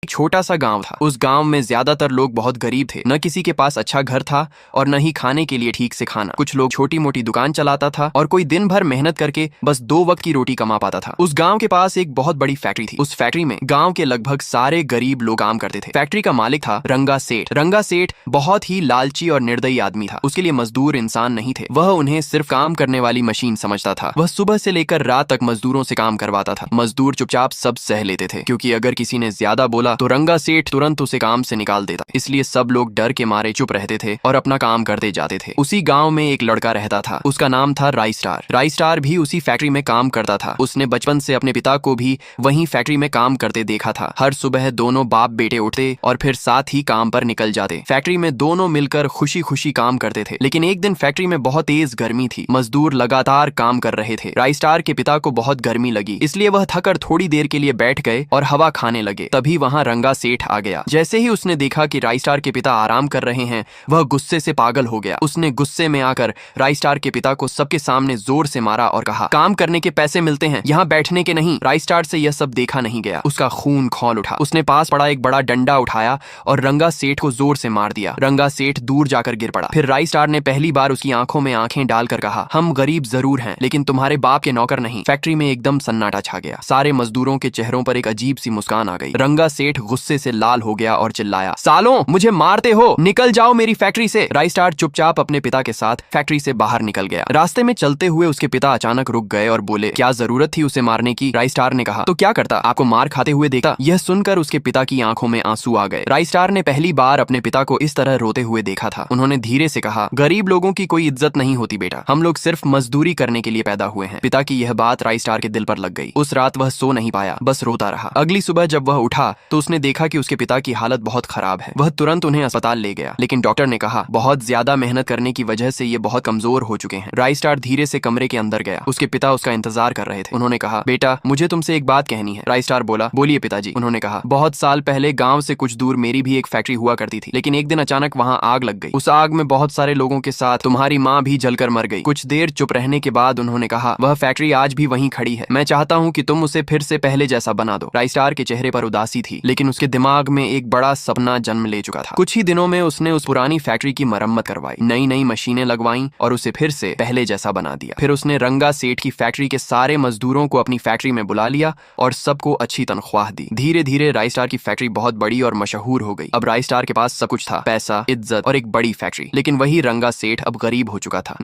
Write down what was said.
एक छोटा सा गांव था। उस गांव में ज्यादातर लोग बहुत गरीब थे। न किसी के पास अच्छा घर था और न ही खाने के लिए ठीक से खाना। कुछ लोग छोटी मोटी दुकान चलाता था और कोई दिन भर मेहनत करके बस 2 वक्त की रोटी कमा पाता था। उस गांव के पास एक बहुत बड़ी फैक्ट्री थी। उस फैक्ट्री में गांव के लगभग सारे गरीब लोग काम करते थे। फैक्ट्री का मालिक था रंगा सेठ। रंगा सेठ बहुत ही लालची और निर्दयी आदमी था। उसके लिए मजदूर इंसान नहीं थे। वह उन्हें सिर्फ काम करने वाली मशीन समझता था। वह सुबह से लेकर रात तक मजदूरों से काम करवाता था। मजदूर चुपचाप सब सह लेते थे, क्योंकि अगर किसी ने ज्यादा बोला तो रंगा सेठ तुरंत उसे काम से निकाल देता। इसलिए सब लोग डर के मारे चुप रहते थे और अपना काम करते जाते थे। उसी गांव में एक लड़का रहता था। उसका नाम था राई स्टार। राई स्टार भी उसी फैक्ट्री में काम करता था। उसने बचपन से अपने पिता को भी वहीं फैक्ट्री में काम करते देखा था। हर सुबह दोनों बाप बेटे उठते और फिर साथ ही काम पर निकल जाते। फैक्ट्री में दोनों मिलकर खुशी खुशी काम करते थे। लेकिन एक दिन फैक्ट्री में बहुत तेज गर्मी थी। मजदूर लगातार काम कर रहे थे। राई स्टार के पिता को बहुत गर्मी लगी, इसलिए वह थकर थोड़ी देर के लिए बैठ गए और हवा खाने लगे। तभी वहां रंगा सेठ आ गया। जैसे ही उसने देखा कि राई स्टार के पिता आराम कर रहे हैं, वह गुस्से से पागल हो गया। उसने गुस्से में आकर राई स्टार के पिता को सबके सामने जोर से मारा और कहा, काम करने के पैसे मिलते हैं, यहाँ बैठने के नहीं। राई स्टार से यह सब देखा नहीं गया। उसका खून खौल उठा। उसने पास पड़ा एक बड़ा डंडा उठाया और रंगा सेठ को जोर से मार दिया। रंगा सेठ दूर जाकर गिर पड़ा। फिर राई स्टार ने पहली बार उसकी आंखों में आंखें डालकर कहा, हम गरीब जरूर हैं, लेकिन तुम्हारे बाप के नौकर नहीं। फैक्ट्री में एकदम सन्नाटा छा गया। सारे मजदूरों के चेहरों पर एक अजीब सी मुस्कान आ गई। रंगा सेठ गुस्से से लाल हो गया और चिल्लाया, सालों, मुझे मारते हो, निकल जाओ मेरी फैक्ट्री से। राई स्टार चुपचाप अपने पिता के साथ फैक्ट्री से बाहर निकल गया। रास्ते में चलते हुए उसके पिता अचानक रुक गए और बोले, क्या जरूरत थी उसे मारने की? राई स्टार ने कहा, तो क्या करता, आपको मार खाते हुए देखता। यह सुनकर उसके पिता की आंखों में आंसू आ गए। राई स्टार ने पहली बार अपने पिता को इस तरह रोते हुए देखा था। उन्होंने धीरे से कहा, गरीब लोगों की कोई इज्जत नहीं होती बेटा, हम लोग सिर्फ मजदूरी करने के लिए पैदा हुए हैं। पिता की यह बात राई स्टार के दिल पर लग गई। उस रात वह सो नहीं पाया, बस रोता रहा। अगली सुबह जब वह उठा तो उसने देखा कि उसके पिता की हालत बहुत खराब है। वह तुरंत उन्हें अस्पताल ले गया, लेकिन डॉक्टर ने कहा, बहुत ज्यादा मेहनत करने की वजह से ये बहुत कमजोर हो चुके हैं। राई स्टार धीरे से कमरे के अंदर गया। उसके पिता उसका इंतजार कर रहे थे। उन्होंने कहा, बेटा, मुझे तुमसे एक बात कहनी है। राई स्टार बोला, बोलिए पिताजी। उन्होंने कहा, बहुत साल पहले गांव से कुछ दूर मेरी भी एक फैक्ट्री हुआ करती थी, लेकिन एक दिन अचानक वहां आग लग गई। उस आग में बहुत सारे लोगों के साथ तुम्हारी माँ भी जलकर मर गई। कुछ देर चुप रहने के बाद उन्होंने कहा, वह फैक्ट्री आज भी वहीं खड़ी है। मैं चाहता हूँ कि तुम उसे फिर से पहले जैसा बना दो। राई स्टार के चेहरे पर उदासी थी, लेकिन उसके दिमाग में एक बड़ा सपना जन्म ले चुका था। कुछ ही दिनों में उसने उस पुरानी फैक्ट्री की मरम्मत करवाई, नई नई मशीनें लगवाई और उसे फिर से पहले जैसा बना दिया। फिर उसने रंगा सेठ की फैक्ट्री के सारे मजदूरों को अपनी फैक्ट्री में बुला लिया और सबको अच्छी तनख्वाह दी। धीरे धीरे राई स्टार की फैक्ट्री बहुत बड़ी और मशहूर हो गई। अब राई स्टार के पास सब कुछ था, पैसा, इज्जत और एक बड़ी फैक्ट्री, लेकिन वही रंगा सेठ अब गरीब हो चुका था।